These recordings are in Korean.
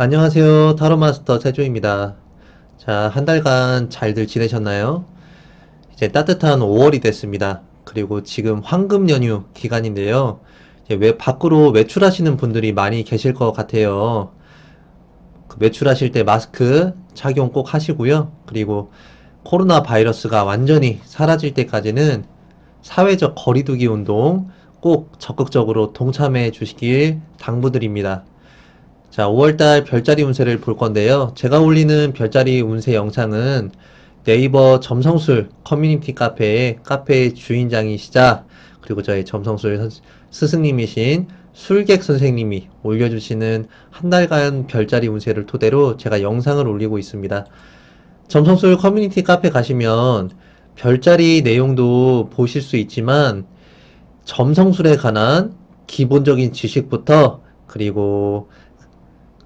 안녕하세요. 타로마스터 세조입니다. 자, 한 달간 잘들 지내셨나요? 이제 따뜻한 5월이 됐습니다. 그리고 지금 황금 연휴 기간인데요. 이제 밖으로 외출하시는 분들이 많이 계실 것 같아요. 그 외출하실 때 마스크 착용 꼭 하시고요. 그리고 코로나 바이러스가 완전히 사라질 때까지는 사회적 거리두기 운동 꼭 적극적으로 동참해 주시길 당부드립니다. 자, 5월달 별자리 운세를 볼 건데요. 제가 올리는 별자리 운세 영상은 네이버 점성술 커뮤니티 카페에 카페의 주인장이시자 그리고 저희 점성술 스승님이신 술객 선생님이 올려주시는 한 달간 별자리 운세를 토대로 제가 영상을 올리고 있습니다. 점성술 커뮤니티 카페 가시면 별자리 내용도 보실 수 있지만 점성술에 관한 기본적인 지식부터 그리고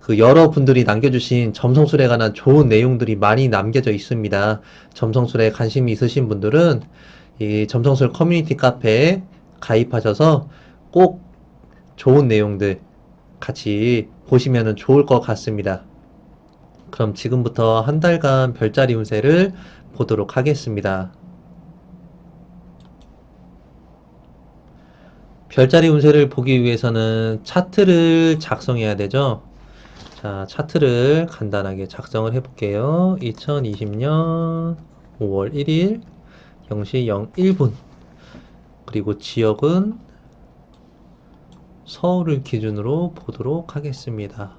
그 여러분들이 남겨주신 점성술에 관한 좋은 내용들이 많이 남겨져 있습니다. 점성술에 관심이 있으신 분들은 이 점성술 커뮤니티 카페에 가입하셔서 꼭 좋은 내용들 같이 보시면 좋을 것 같습니다. 그럼 지금부터 한 달간 별자리 운세를 보도록 하겠습니다. 별자리 운세를 보기 위해서는 차트를 작성해야 되죠. 자, 차트를 간단하게 작성을 해볼게요. 2020년 5월 1일 0시 01분 그리고 지역은 서울을 기준으로 보도록 하겠습니다.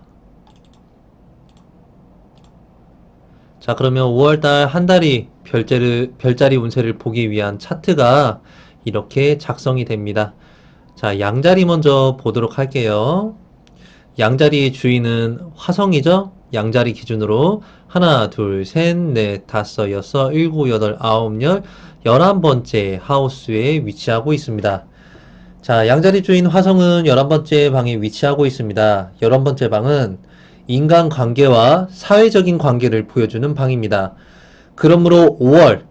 자, 그러면 5월달 한 달이 별자리 운세를 보기 위한 차트가 이렇게 작성이 됩니다. 자, 양자리 먼저 보도록 할게요. 양자리의 주인은 화성이죠? 양자리 기준으로 하나, 둘, 셋, 넷, 다섯, 여섯, 일곱, 여덟, 아홉, 열, 11번째 하우스에 위치하고 있습니다. 자, 양자리 주인 화성은 11번째 방에 위치하고 있습니다. 11번째 방은 인간관계와 사회적인 관계를 보여주는 방입니다. 그러므로 5월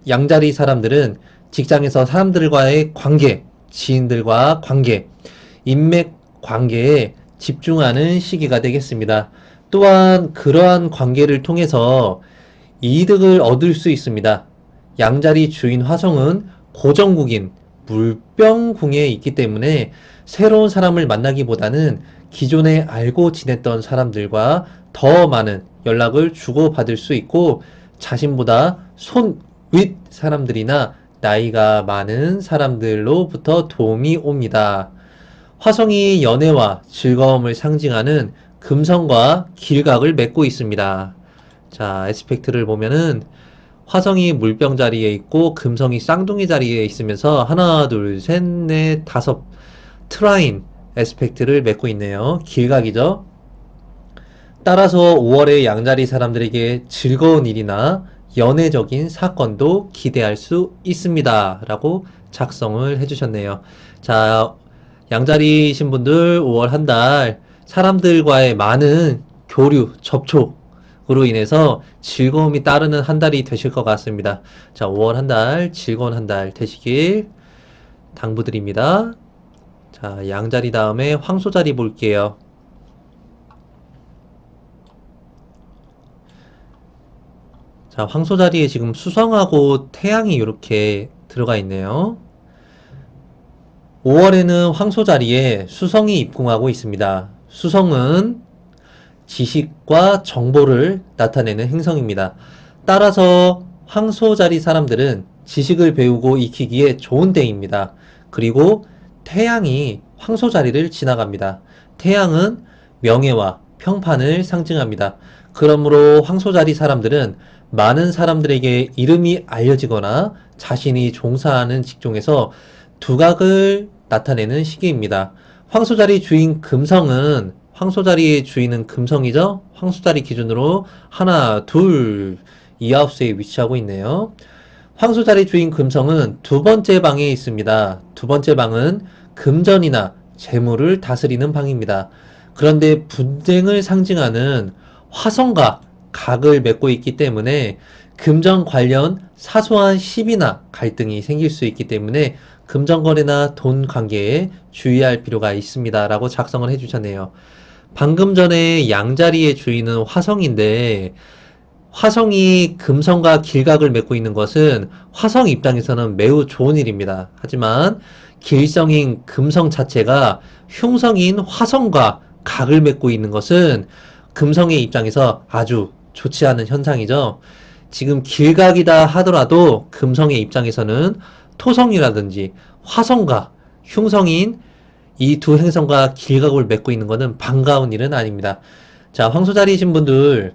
양자리 사람들은 직장에서 사람들과의 관계, 지인들과 관계, 인맥 관계에 집중하는 시기가 되겠습니다. 또한 그러한 관계를 통해서 이득을 얻을 수 있습니다. 양자리 주인 화성은 고정국인 물병궁에 있기 때문에 새로운 사람을 만나기보다는 기존에 알고 지냈던 사람들과 더 많은 연락을 주고받을 수 있고 자신보다 손 윗 사람들이나 나이가 많은 사람들로부터 도움이 옵니다. 화성이 연애와 즐거움을 상징하는 금성과 길각을 맺고 있습니다. 자, 에스펙트를 보면은 화성이 물병 자리에 있고 금성이 쌍둥이 자리에 있으면서 하나, 둘, 셋, 넷, 다섯 트라인 에스펙트를 맺고 있네요. 길각이죠. 따라서 5월의 양자리 사람들에게 즐거운 일이나 연애적인 사건도 기대할 수 있습니다. 라고 작성을 해주셨네요. 자, 양자리이신 분들 5월 한 달 사람들과의 많은 교류, 접촉으로 인해서 즐거움이 따르는 한 달이 되실 것 같습니다. 자, 5월 한 달 즐거운 한 달 되시길 당부드립니다. 자, 양자리 다음에 황소자리 볼게요. 자, 황소자리에 지금 수성하고 태양이 이렇게 들어가 있네요. 5월에는 황소자리에 수성이 입궁하고 있습니다. 수성은 지식과 정보를 나타내는 행성입니다. 따라서 황소자리 사람들은 지식을 배우고 익히기에 좋은 때입니다. 그리고 태양이 황소자리를 지나갑니다. 태양은 명예와 평판을 상징합니다. 그러므로 황소자리 사람들은 많은 사람들에게 이름이 알려지거나 자신이 종사하는 직종에서 두각을 나타내는 시기입니다. 황소자리 주인 금성은 황소자리의 주인은 금성이죠? 황소자리 기준으로 하나, 둘, 이 하우스에 위치하고 있네요. 황소자리 주인 금성은 두 번째 방에 있습니다. 두 번째 방은 금전이나 재물을 다스리는 방입니다. 그런데 분쟁을 상징하는 화성과 각을 맺고 있기 때문에 금전 관련 사소한 시비나 갈등이 생길 수 있기 때문에 금전거래나 돈 관계에 주의할 필요가 있습니다. 라고 작성을 해주셨네요. 방금 전에 양자리의 주인은 화성인데 화성이 금성과 길각을 맺고 있는 것은 화성 입장에서는 매우 좋은 일입니다. 하지만 길성인 금성 자체가 흉성인 화성과 각을 맺고 있는 것은 금성의 입장에서 아주 좋지 않은 현상이죠. 지금 길각이다 하더라도 금성의 입장에서는 토성이라든지 화성과 흉성인 이 두 행성과 길각을 맺고 있는 것은 반가운 일은 아닙니다. 자, 황소자리이신 분들,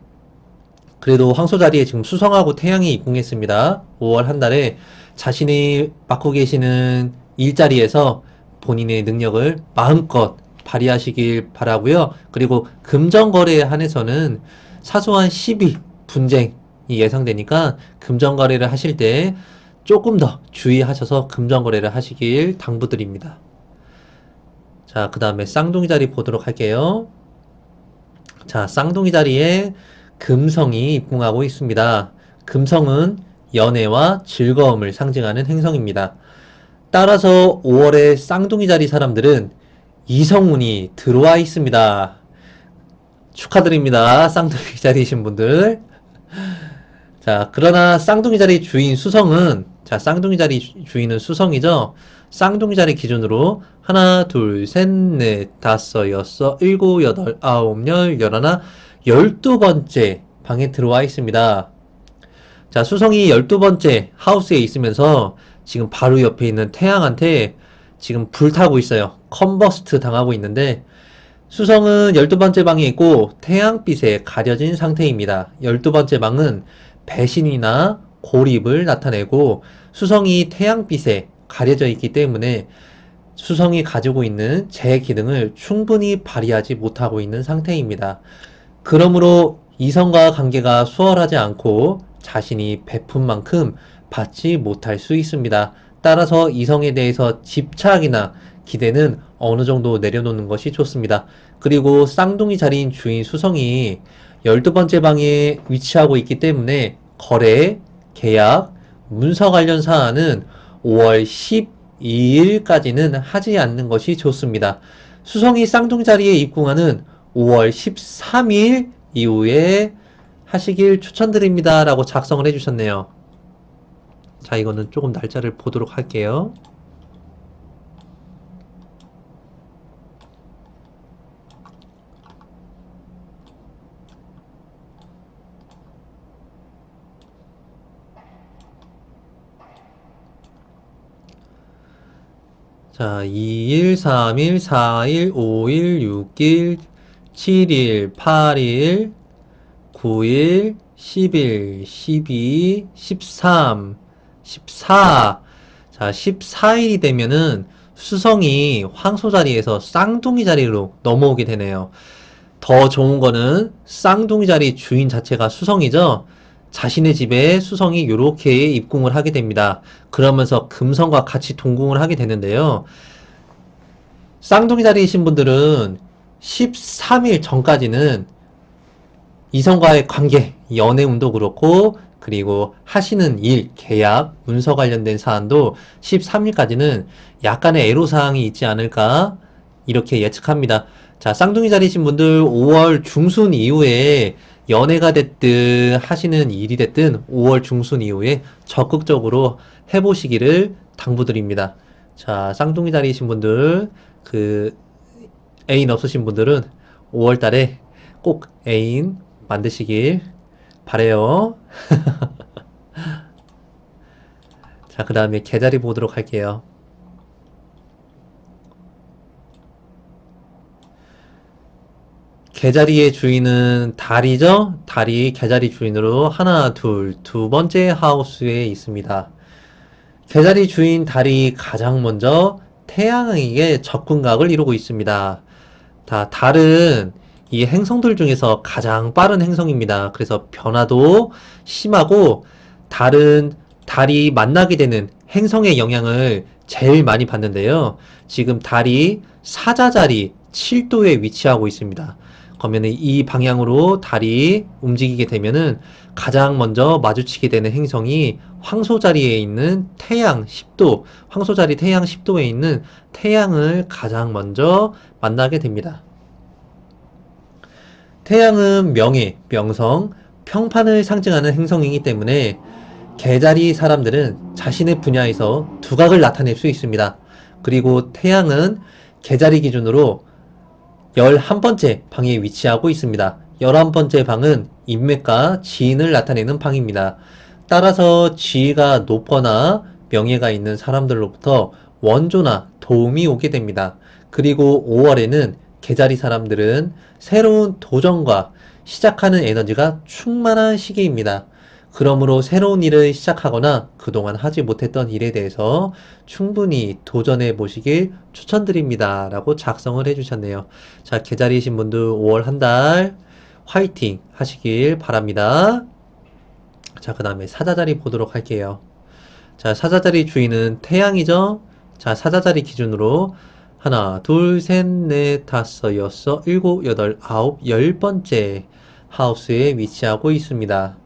그래도 황소자리에 지금 수성하고 태양이 입궁했습니다. 5월 한 달에 자신이 맡고 계시는 일자리에서 본인의 능력을 마음껏 발휘하시길 바라고요. 그리고 금전거래에 한해서는 사소한 시비, 분쟁이 예상되니까 금전거래를 하실 때 조금 더 주의하셔서 금전거래를 하시길 당부드립니다. 자, 그 다음에 쌍둥이 자리 보도록 할게요. 자, 쌍둥이 자리에 금성이 입궁하고 있습니다. 금성은 연애와 즐거움을 상징하는 행성입니다. 따라서 5월에 쌍둥이 자리 사람들은 이성운이 들어와 있습니다. 축하드립니다. 쌍둥이 자리이신 분들. 자, 그러나 쌍둥이 자리 주인 수성은, 자, 쌍둥이 자리 주인은 수성이죠? 쌍둥이 자리 기준으로 하나, 둘, 셋, 넷, 다섯, 여섯, 일곱, 여덟, 아홉, 열, 열하나, 12번째 방에 들어와 있습니다. 자, 수성이 12번째 하우스에 있으면서 지금 바로 옆에 있는 태양한테 지금 불타고 있어요. 컨버스트 당하고 있는데 수성은 12번째 방에 있고 태양빛에 가려진 상태입니다. 12번째 방은 배신이나 고립을 나타내고 수성이 태양빛에 가려져 있기 때문에 수성이 가지고 있는 제 기능을 충분히 발휘하지 못하고 있는 상태입니다. 그러므로 이성과 관계가 수월하지 않고 자신이 베푼 만큼 받지 못할 수 있습니다. 따라서 이성에 대해서 집착이나 기대는 어느 정도 내려놓는 것이 좋습니다. 그리고 쌍둥이 자리인 주인 수성이 12번째 방에 위치하고 있기 때문에 거래, 계약, 문서 관련 사안은 5월 12일까지는 하지 않는 것이 좋습니다. 수성이 쌍둥이 자리에 입궁하는 5월 13일 이후에 하시길 추천드립니다. 라고 작성을 해주셨네요. 자, 이거는 조금 날짜를 보도록 할게요. 자, 2일, 3일, 4일, 5일, 6일, 7일, 8일, 9일, 10일, 12, 13, 14. 자, 14일이 되면은 수성이 황소 자리에서 쌍둥이 자리로 넘어오게 되네요. 더 좋은 거는 쌍둥이 자리 주인 자체가 수성이죠. 자신의 집에 수성이 이렇게 입궁을 하게 됩니다. 그러면서 금성과 같이 동궁을 하게 되는데요. 쌍둥이 자리이신 분들은 13일 전까지는 이성과의 관계, 연애운도 그렇고 그리고 하시는 일, 계약, 문서 관련된 사안도 13일까지는 약간의 애로사항이 있지 않을까 이렇게 예측합니다. 자, 쌍둥이 자리신 분들 5월 중순 이후에 연애가 됐든 하시는 일이 됐든 5월 중순 이후에 적극적으로 해보시기를 당부드립니다. 자, 쌍둥이 자리이신 분들 그 애인 없으신 분들은 5월 달에 꼭 애인 만드시길 바래요. 자, 그 다음에 개자리 보도록 할게요. 개자리의 주인은 달이죠? 달이 개자리 주인으로 하나, 둘, 두 번째 하우스에 있습니다. 개자리 주인 달이 가장 먼저 태양에게 접근각을 이루고 있습니다. 달은 이 행성들 중에서 가장 빠른 행성입니다. 그래서 변화도 심하고 달이 만나게 되는 행성의 영향을 제일 많이 받는데요. 지금 달이 사자자리 7도에 위치하고 있습니다. 그러면 이 방향으로 달이 움직이게 되면은 가장 먼저 마주치게 되는 행성이 황소자리에 있는 태양 10도, 황소자리 태양 10도에 있는 태양을 가장 먼저 만나게 됩니다. 태양은 명예, 명성, 평판을 상징하는 행성이기 때문에 개자리 사람들은 자신의 분야에서 두각을 나타낼 수 있습니다. 그리고 태양은 개자리 기준으로 11번째 방에 위치하고 있습니다. 11번째 방은 인맥과 지인을 나타내는 방입니다. 따라서 지위가 높거나 명예가 있는 사람들로부터 원조나 도움이 오게 됩니다. 그리고 5월에는 개자리 사람들은 새로운 도전과 시작하는 에너지가 충만한 시기입니다. 그러므로 새로운 일을 시작하거나 그동안 하지 못했던 일에 대해서 충분히 도전해 보시길 추천드립니다. 라고 작성을 해주셨네요. 자, 계좌이신 분들 5월 한 달 화이팅 하시길 바랍니다. 자, 그 다음에 사자자리 보도록 할게요. 자, 사자자리 주인은 태양이죠? 자, 사자자리 기준으로 하나, 둘, 셋, 넷, 다섯, 여섯, 일곱, 여덟, 아홉, 10번째 하우스에 위치하고 있습니다.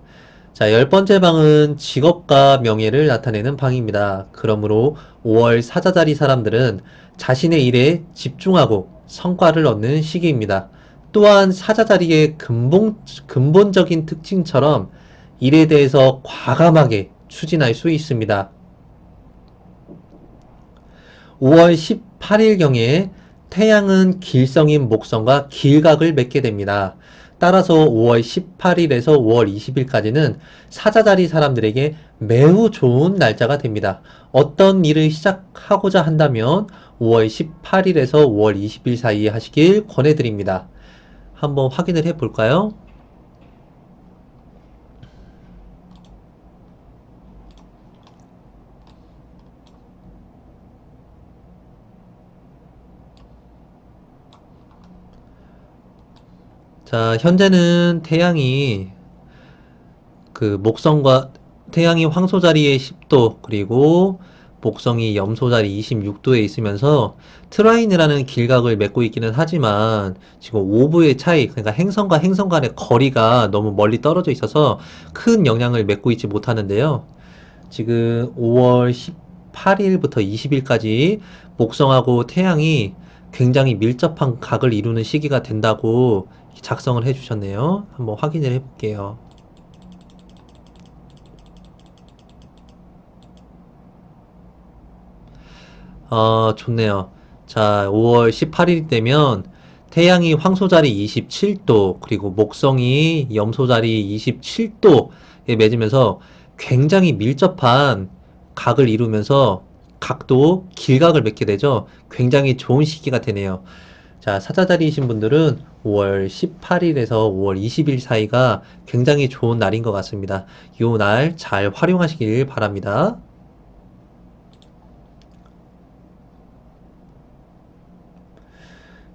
자, 10번째 방은 직업과 명예를 나타내는 방입니다. 그러므로 5월 사자자리 사람들은 자신의 일에 집중하고 성과를 얻는 시기입니다. 또한 사자자리의 근본적인 특징처럼 일에 대해서 과감하게 추진할 수 있습니다. 5월 18일경에 태양은 길성인 목성과 길각을 맺게 됩니다. 따라서 5월 18일에서 5월 20일까지는 사자자리 사람들에게 매우 좋은 날짜가 됩니다. 어떤 일을 시작하고자 한다면 5월 18일에서 5월 20일 사이에 하시길 권해드립니다. 한번 확인을 해 볼까요? 자, 현재는 태양이 황소 자리에 10도, 그리고 목성이 염소 자리 26도에 있으면서 트라인이라는 길각을 맺고 있기는 하지만 지금 오브의 차이, 그러니까 행성과 행성 간의 거리가 너무 멀리 떨어져 있어서 큰 영향을 맺고 있지 못하는데요. 지금 5월 18일부터 20일까지 목성하고 태양이 굉장히 밀접한 각을 이루는 시기가 된다고 작성을 해주셨네요. 한번 확인을 해볼게요. 좋네요. 자, 5월 18일 되면 태양이 황소자리 27도, 그리고 목성이 염소자리 27도에 맺으면서 굉장히 밀접한 각을 이루면서 각도 길각을 맺게 되죠. 굉장히 좋은 시기가 되네요. 자, 사자자리이신 분들은 5월 18일에서 5월 20일 사이가 굉장히 좋은 날인 것 같습니다. 이 날 잘 활용하시길 바랍니다.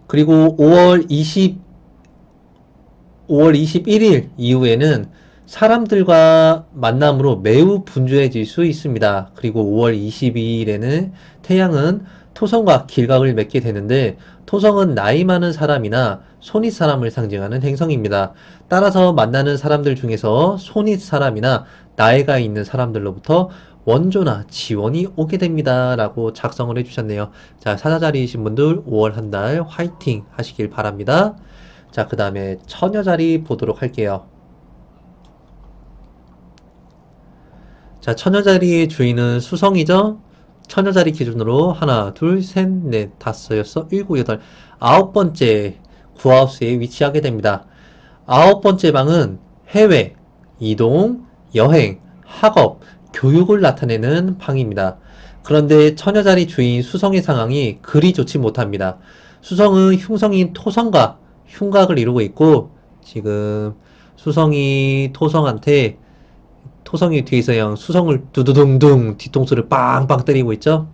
그리고 5월 21일 이후에는 사람들과 만남으로 매우 분주해질 수 있습니다. 그리고 5월 22일에는 태양은 토성과 길각을 맺게 되는데 토성은 나이 많은 사람이나 손윗 사람을 상징하는 행성입니다. 따라서 만나는 사람들 중에서 손윗 사람이나 나이가 있는 사람들로부터 원조나 지원이 오게 됩니다. 라고 작성을 해주셨네요. 자, 사자자리이신 분들 5월 한 달 화이팅 하시길 바랍니다. 자, 그 다음에 처녀자리 보도록 할게요. 자, 처녀자리의 주인은 수성이죠? 처녀자리 기준으로 하나, 둘, 셋, 넷, 다섯, 여섯, 일곱, 여덟, 9번째 구하우스에 위치하게 됩니다. 9번째 방은 해외, 이동, 여행, 학업, 교육을 나타내는 방입니다. 그런데 처녀자리 주인 수성의 상황이 그리 좋지 못합니다. 수성은 흉성인 토성과 흉각을 이루고 있고 지금 수성이 토성이 뒤에서 그냥 수성을 두두둥둥 뒤통수를 빵빵 때리고 있죠.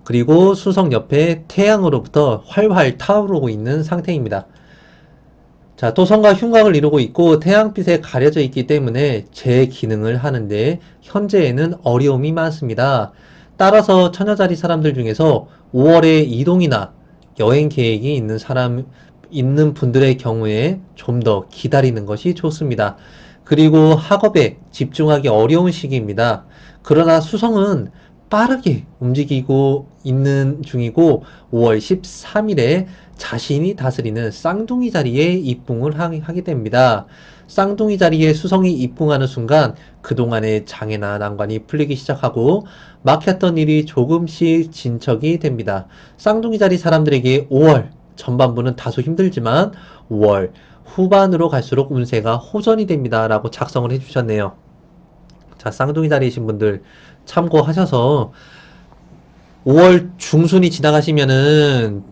그리고 수성 옆에 태양으로부터 활활 타오르고 있는 상태입니다. 자, 토성과 흉곽을 이루고 있고 태양빛에 가려져 있기 때문에 제 기능을 하는데 현재에는 어려움이 많습니다. 따라서 처녀자리 사람들 중에서 5월에 이동이나 여행 계획이 있는 분들의 경우에 좀 더 기다리는 것이 좋습니다. 그리고 학업에 집중하기 어려운 시기입니다. 그러나 수성은 빠르게 움직이고 있는 중이고 5월 13일에 자신이 다스리는 쌍둥이 자리에 입궁을 하게 됩니다. 쌍둥이 자리에 수성이 입궁하는 순간 그동안의 장애나 난관이 풀리기 시작하고 막혔던 일이 조금씩 진척이 됩니다. 쌍둥이 자리 사람들에게 5월 전반부는 다소 힘들지만 5월 후반으로 갈수록 운세가 호전이 됩니다. 라고 작성을 해주셨네요. 자, 쌍둥이 자리이신 분들 참고하셔서 5월 중순이 지나가시면은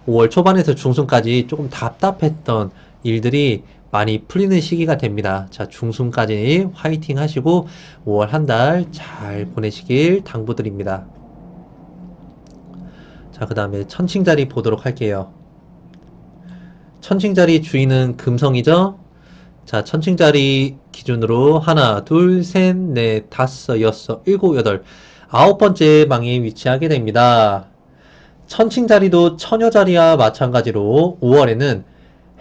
5월 초반에서 중순까지 조금 답답했던 일들이 많이 풀리는 시기가 됩니다. 자, 중순까지 화이팅 하시고 5월 한 달 잘 보내시길 당부드립니다. 자, 그 다음에 천칭자리 보도록 할게요. 천칭자리 주인은 금성이죠? 자, 천칭자리 기준으로 하나, 둘, 셋, 넷, 다섯, 여섯, 일곱, 여덟, 아홉 번째 방에 위치하게 됩니다. 천칭자리도 처녀자리와 마찬가지로 5월에는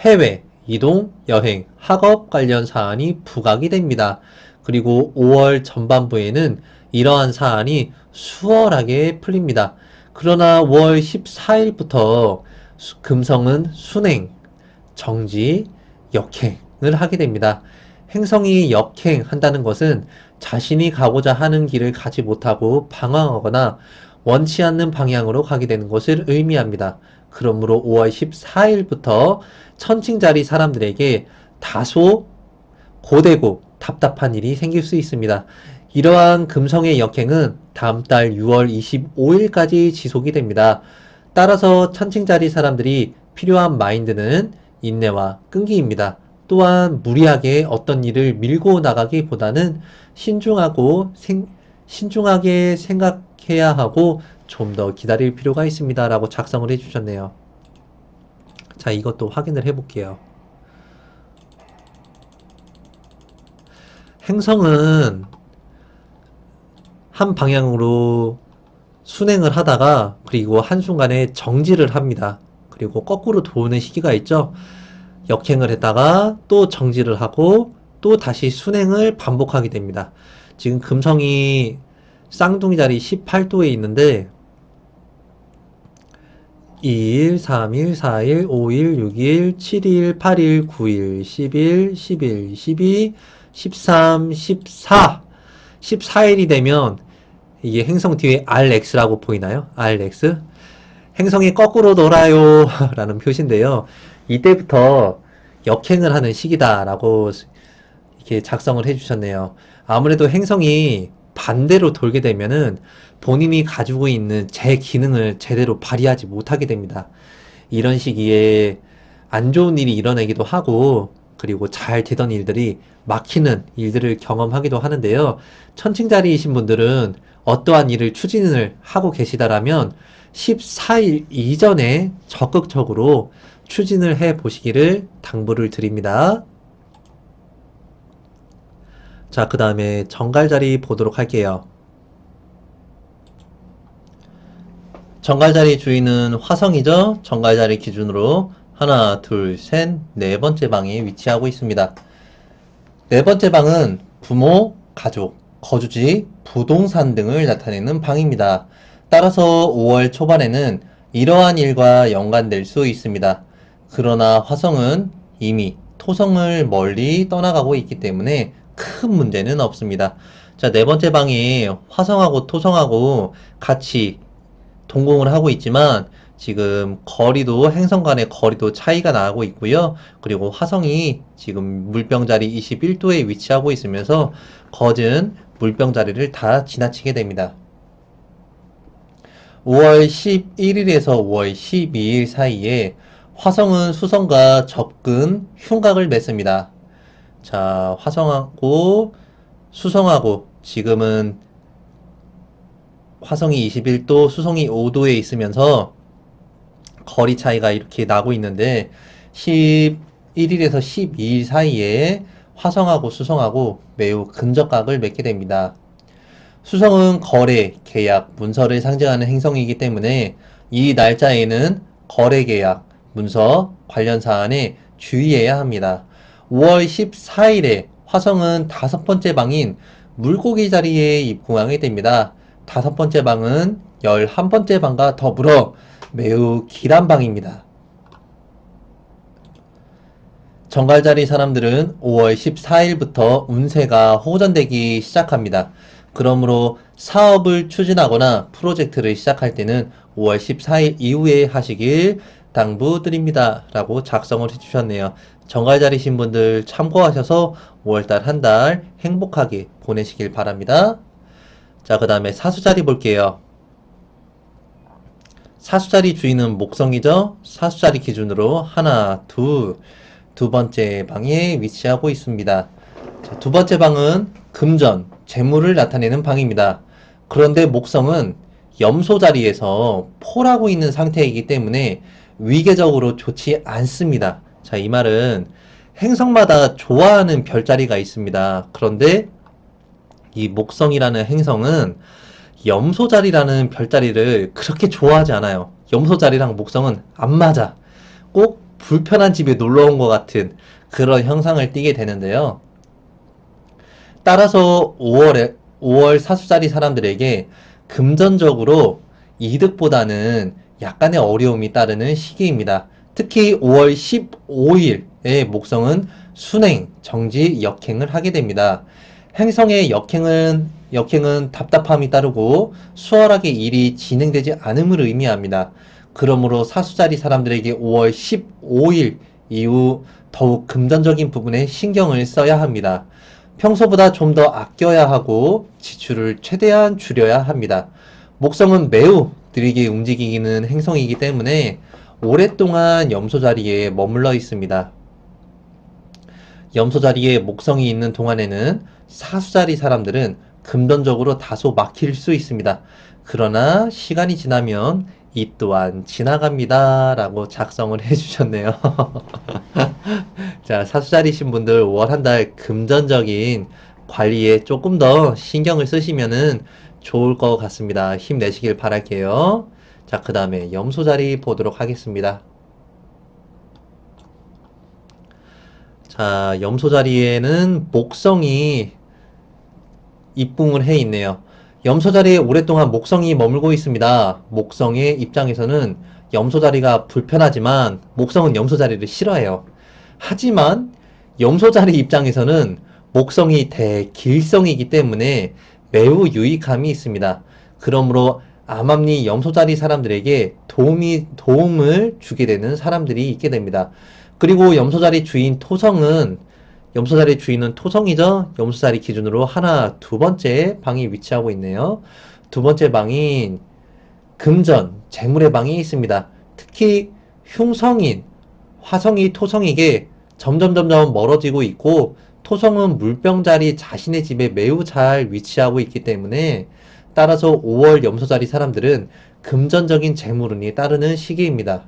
해외, 이동, 여행, 학업 관련 사안이 부각이 됩니다. 그리고 5월 전반부에는 이러한 사안이 수월하게 풀립니다. 그러나 5월 14일부터 금성은 순행, 정지, 역행을 하게 됩니다. 행성이 역행한다는 것은 자신이 가고자 하는 길을 가지 못하고 방황하거나 원치 않는 방향으로 가게 되는 것을 의미합니다. 그러므로 5월 14일부터 천칭자리 사람들에게 다소 고되고 답답한 일이 생길 수 있습니다. 이러한 금성의 역행은 다음 달 6월 25일까지 지속이 됩니다. 따라서 천칭자리 사람들이 필요한 마인드는 인내와 끈기입니다. 또한 무리하게 어떤 일을 밀고 나가기보다는 신중하게 생각해야 하고 좀 더 기다릴 필요가 있습니다. 라고 작성을 해주셨네요. 자, 이것도 확인을 해볼게요. 행성은 한 방향으로 순행을 하다가 그리고 한순간에 정지를 합니다. 그리고 거꾸로 도는 시기가 있죠. 역행을 했다가 또 정지를 하고 또 다시 순행을 반복하게 됩니다. 지금 금성이 쌍둥이 자리 18도에 있는데 2일, 3일, 4일, 5일, 6일, 7일, 8일, 9일, 10일, 11, 12, 13, 14 14일이 되면 이게 행성 뒤에 RX라고 보이나요? RX 행성이 거꾸로 돌아요 라는 표시인데요. 이때부터 역행을 하는 시기다 라고 이렇게 작성을 해주셨네요. 아무래도 행성이 반대로 돌게 되면은 본인이 가지고 있는 제 기능을 제대로 발휘하지 못하게 됩니다. 이런 시기에 안 좋은 일이 일어나기도 하고 그리고 잘 되던 일들이 막히는 일들을 경험하기도 하는데요. 천칭자리이신 분들은 어떠한 일을 추진을 하고 계시다라면 14일 이전에 적극적으로 추진을 해 보시기를 당부를 드립니다. 자, 그 다음에 정갈자리 보도록 할게요. 정갈자리 주인은 화성이죠? 정갈자리 기준으로 하나, 둘, 셋, 네 번째 방에 위치하고 있습니다. 네 번째 방은 부모, 가족, 거주지, 부동산 등을 나타내는 방입니다. 따라서 5월 초반에는 이러한 일과 연관될 수 있습니다. 그러나 화성은 이미 토성을 멀리 떠나가고 있기 때문에 큰 문제는 없습니다. 자, 네 번째 방이 화성하고 토성하고 같이 동공을 하고 있지만 지금 거리도 행성 간의 거리도 차이가 나고 있고요. 그리고 화성이 지금 물병자리 21도에 위치하고 있으면서 거진 물병자리를 다 지나치게 됩니다. 5월 11일에서 5월 12일 사이에 화성은 수성과 접근 흉곽을 맺습니다. 자, 화성하고 수성하고 지금은 화성이 21도, 수성이 5도에 있으면서 거리 차이가 이렇게 나고 있는데 11일에서 12일 사이에 화성하고 수성하고 매우 근접각을 맺게 됩니다. 수성은 거래, 계약, 문서를 상징하는 행성이기 때문에 이 날짜에는 거래 계약, 문서 관련 사안에 주의해야 합니다. 5월 14일에 화성은 다섯 번째 방인 물고기 자리에 입궁하게 됩니다. 5번째 방은 11번째 방과 더불어 매우 길한 방입니다. 정갈자리 사람들은 5월 14일부터 운세가 호전되기 시작합니다. 그러므로 사업을 추진하거나 프로젝트를 시작할 때는 5월 14일 이후에 하시길 당부드립니다. 라고 작성을 해주셨네요. 정갈자리신 분들 참고하셔서 5월달 한 달 행복하게 보내시길 바랍니다. 자, 그 다음에 사수자리 볼게요. 사수자리 주인은 목성이죠? 사수자리 기준으로 하나, 두 번째 방에 위치하고 있습니다. 자, 두 번째 방은 금전, 재물을 나타내는 방입니다. 그런데 목성은 염소 자리에서 폴하고 있는 상태이기 때문에 위계적으로 좋지 않습니다. 자, 이 말은 행성마다 좋아하는 별자리가 있습니다. 그런데 이 목성이라는 행성은 염소 자리라는 별자리를 그렇게 좋아하지 않아요. 염소 자리랑 목성은 안 맞아. 꼭 불편한 집에 놀러 온 것 같은 그런 형상을 띠게 되는데요. 따라서 5월 사수자리 사람들에게 금전적으로 이득보다는 약간의 어려움이 따르는 시기입니다. 특히 5월 15일의 목성은 순행, 정지, 역행을 하게 됩니다. 행성의 역행은 답답함이 따르고 수월하게 일이 진행되지 않음을 의미합니다. 그러므로 사수자리 사람들에게 5월 15일 이후 더욱 금전적인 부분에 신경을 써야 합니다. 평소보다 좀 더 아껴야 하고 지출을 최대한 줄여야 합니다. 목성은 매우 느리게 움직이는 행성이기 때문에 오랫동안 염소 자리에 머물러 있습니다. 염소 자리에 목성이 있는 동안에는 사수자리 사람들은 금전적으로 다소 막힐 수 있습니다. 그러나 시간이 지나면 이 또한 지나갑니다. 라고 작성을 해주셨네요. 자, 사수자리신 분들 5월 한 달 금전적인 관리에 조금 더 신경을 쓰시면은 좋을 것 같습니다. 힘내시길 바랄게요. 자, 그 다음에 염소 자리 보도록 하겠습니다. 자, 염소 자리에는 목성이 입궁을 해 있네요. 염소 자리에 오랫동안 목성이 머물고 있습니다. 목성의 입장에서는 염소 자리가 불편하지만 목성은 염소 자리를 싫어해요. 하지만 염소 자리 입장에서는 목성이 대길성이기 때문에 매우 유익함이 있습니다. 그러므로 암암리 염소 자리 사람들에게 도움을 주게 되는 사람들이 있게 됩니다. 그리고 염소자리 주인 토성은 염소자리 주인은 토성이죠. 염소자리 기준으로 하나, 두 번째 방이 위치하고 있네요. 두 번째 방인 금전, 재물의 방이 있습니다. 특히 흉성인 화성이 토성에게 점점 멀어지고 있고 토성은 물병자리 자신의 집에 매우 잘 위치하고 있기 때문에 따라서 5월 염소자리 사람들은 금전적인 재물운이 따르는 시기입니다.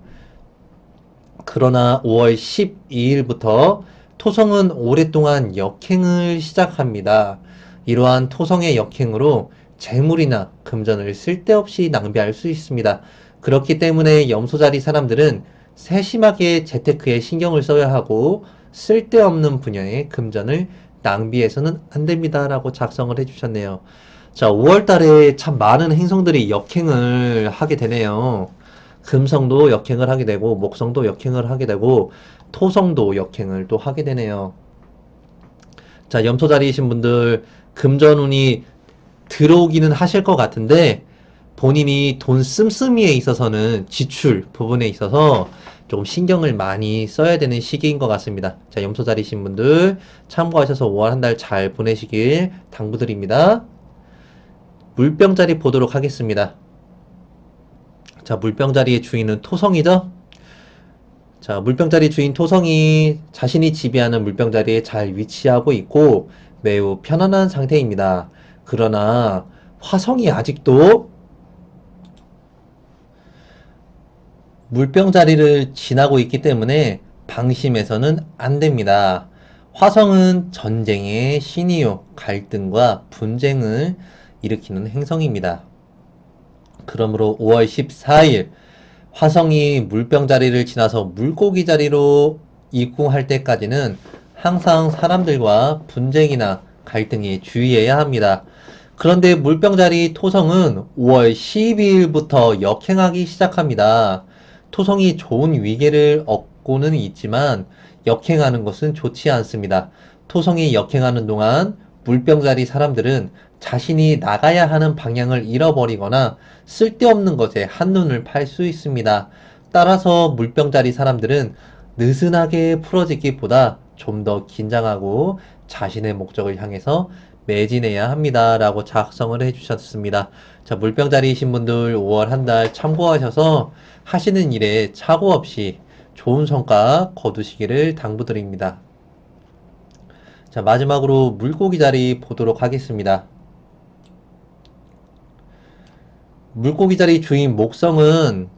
그러나 5월 12일부터 토성은 오랫동안 역행을 시작합니다. 이러한 토성의 역행으로 재물이나 금전을 쓸데없이 낭비할 수 있습니다. 그렇기 때문에 염소자리 사람들은 세심하게 재테크에 신경을 써야 하고 쓸데없는 분야의 금전을 낭비해서는 안 됩니다. 라고 작성을 해주셨네요. 자, 5월 달에 참 많은 행성들이 역행을 하게 되네요. 금성도 역행을 하게 되고 목성도 역행을 하게 되고 토성도 역행을 또 하게 되네요. 자, 염소 자리이신 분들 금전운이 들어오기는 하실 것 같은데 본인이 돈 씀씀이에 있어서는 지출 부분에 있어서 좀 신경을 많이 써야 되는 시기인 것 같습니다. 자, 염소 자리이신 분들 참고하셔서 5월 한 달 잘 보내시길 당부드립니다. 물병 자리 보도록 하겠습니다. 자, 물병자리의 주인은 토성이죠? 자, 물병자리 주인 토성이 자신이 지배하는 물병자리에 잘 위치하고 있고 매우 편안한 상태입니다. 그러나 화성이 아직도 물병자리를 지나고 있기 때문에 방심해서는 안 됩니다. 화성은 전쟁의 신이요, 갈등과 분쟁을 일으키는 행성입니다. 그러므로 5월 14일 화성이 물병 자리를 지나서 물고기 자리로 입궁할 때까지는 항상 사람들과 분쟁이나 갈등에 주의해야 합니다. 그런데 물병자리 토성은 5월 12일부터 역행하기 시작합니다. 토성이 좋은 위계를 얻고는 있지만 역행하는 것은 좋지 않습니다. 토성이 역행하는 동안 물병자리 사람들은 자신이 나가야 하는 방향을 잃어버리거나 쓸데없는 것에 한눈을 팔 수 있습니다. 따라서 물병자리 사람들은 느슨하게 풀어지기보다 좀 더 긴장하고 자신의 목적을 향해서 매진해야 합니다. 라고 작성을 해주셨습니다. 자, 물병자리이신 분들 5월 한 달 참고하셔서 하시는 일에 착오 없이 좋은 성과 거두시기를 당부드립니다. 자, 마지막으로 물고기 자리 보도록 하겠습니다. 물고기 자리 주인 목성은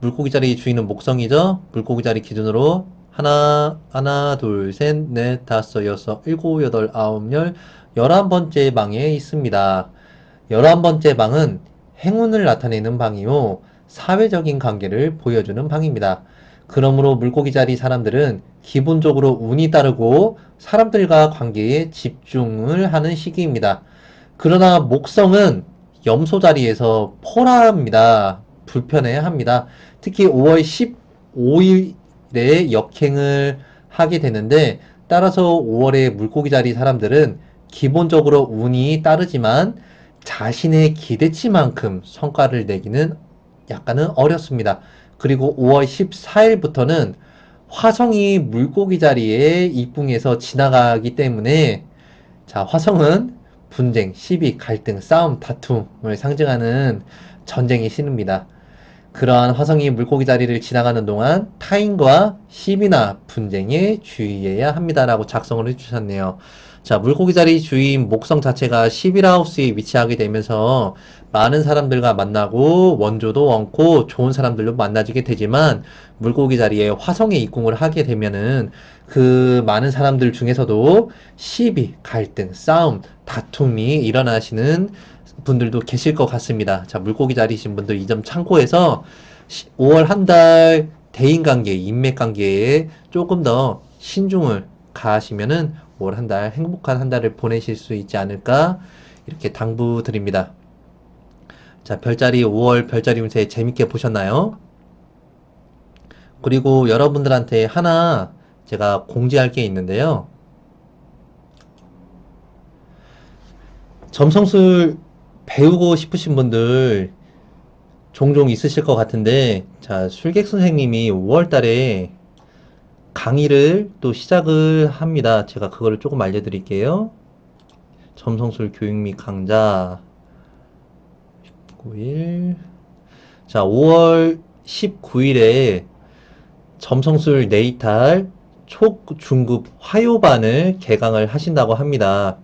물고기 자리 주인은 목성이죠. 물고기 자리 기준으로 하나, 둘, 셋, 넷, 다섯, 여섯, 일곱, 여덟, 아홉, 열, 11번째 방에 있습니다. 11번째 방은 행운을 나타내는 방이요. 사회적인 관계를 보여주는 방입니다. 그러므로 물고기 자리 사람들은 기본적으로 운이 따르고 사람들과 관계에 집중을 하는 시기입니다. 그러나 목성은 염소 자리에서 포라합니다. 불편해합니다. 특히 5월 15일에 역행을 하게 되는데 따라서 5월에 물고기 자리 사람들은 기본적으로 운이 따르지만 자신의 기대치만큼 성과를 내기는 약간은 어렵습니다. 그리고 5월 14일부터는 화성이 물고기 자리에 입궁해서 지나가기 때문에 자, 화성은 분쟁, 시비, 갈등, 싸움, 다툼을 상징하는 전쟁의 신입니다. 그러한 화성이 물고기 자리를 지나가는 동안 타인과 시비나 분쟁에 주의해야 합니다라고 작성을 해주셨네요. 자, 물고기 자리 주인 목성 자체가 11하우스에 위치하게 되면서 많은 사람들과 만나고 원조도 원고 좋은 사람들로 만나지게 되지만 물고기 자리에 화성에 입궁을 하게 되면은 그 많은 사람들 중에서도 시비, 갈등, 싸움, 다툼이 일어나시는 분들도 계실 것 같습니다. 자, 물고기 자리신 분들 이 점 참고해서 5월 한 달 대인관계, 인맥관계에 조금 더 신중을 가하시면은 5월 한 달 행복한 한 달을 보내실 수 있지 않을까 이렇게 당부드립니다. 자, 별자리 5월 별자리 운세 재밌게 보셨나요? 그리고 여러분들한테 하나 제가 공지할 게 있는데요. 점성술 배우고 싶으신 분들 종종 있으실 것 같은데, 자, 술객 선생님이 5월 달에 강의를 또 시작을 합니다. 제가 그거를 조금 알려드릴게요. 점성술 교육 및 강좌 19일. 자, 5월 19일에 점성술 네이탈 초, 중급 화요반을 개강을 하신다고 합니다.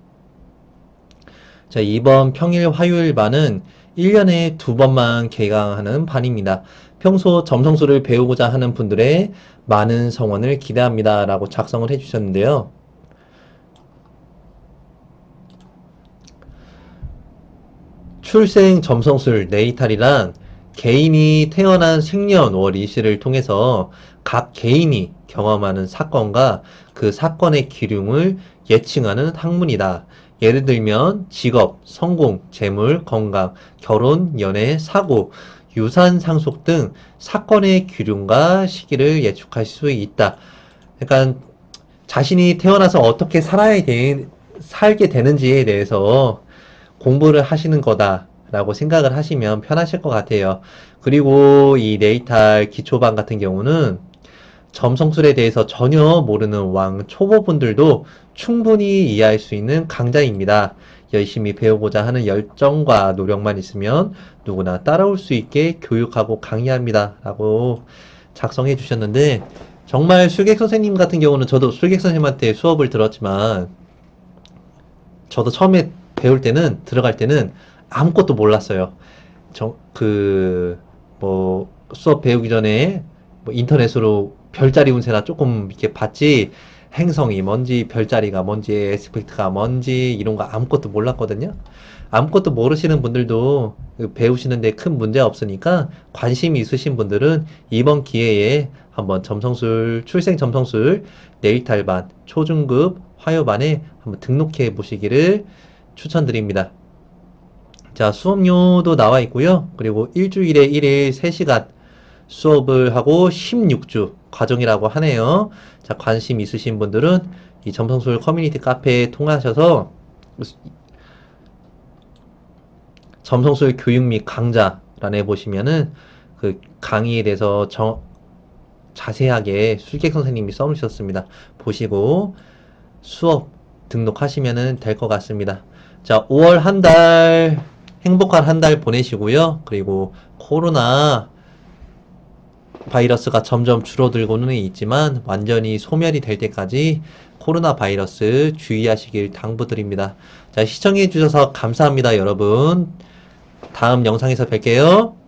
자, 이번 평일 화요일 반은 1년에 2번만 개강하는 반입니다. 평소 점성술을 배우고자 하는 분들의 많은 성원을 기대합니다. 라고 작성을 해주셨는데요. 출생 점성술 네이탈이란 개인이 태어난 생년월 일시를 통해서 각 개인이 경험하는 사건과 그 사건의 기lum을 예측하는 학문이다. 예를 들면 직업, 성공, 재물, 건강, 결혼, 연애, 사고, 유산 상속 등 사건의 기lum과 시기를 예측할 수 있다. 그러니까 자신이 태어나서 어떻게 살게 되는지에 대해서 공부를 하시는 거다라고 생각을 하시면 편하실 것 같아요. 그리고 이 네이탈 기초반 같은 경우는 점성술에 대해서 전혀 모르는 왕 초보분들도 충분히 이해할 수 있는 강좌입니다. 열심히 배우고자 하는 열정과 노력만 있으면 누구나 따라올 수 있게 교육하고 강의합니다. 라고 작성해 주셨는데 정말 술객 선생님 같은 경우는 저도 술객 선생님한테 수업을 들었지만 저도 처음에 배울 때는 들어갈 때는 아무것도 몰랐어요. 뭐 수업 배우기 전에 뭐 인터넷으로 별자리 운세나 조금 이렇게 봤지 행성이 뭔지 별자리가 뭔지 에스펙트가 뭔지 이런 거 아무것도 몰랐거든요. 아무것도 모르시는 분들도 배우시는데 큰 문제 없으니까 관심이 있으신 분들은 이번 기회에 한번 점성술 출생 점성술 네이탈반 초중급 화요반에 한번 등록해 보시기를 추천드립니다. 자, 수업료도 나와 있고요. 그리고 일주일에 1일 3시간 수업을 하고 16주 과정이라고 하네요. 자, 관심 있으신 분들은 이 점성술 커뮤니티 카페에 통하셔서 점성술 교육 및 강좌란에 보시면은 그 강의에 대해서 자세하게 술객 선생님이 써놓으셨습니다. 보시고 수업 등록하시면 될 것 같습니다. 자, 5월 한 달 행복한 한 달 보내시고요. 그리고 코로나 바이러스가 점점 줄어들고는 있지만 완전히 소멸이 될 때까지 코로나 바이러스 주의하시길 당부드립니다. 자, 시청해 주셔서 감사합니다, 여러분. 다음 영상에서 뵐게요.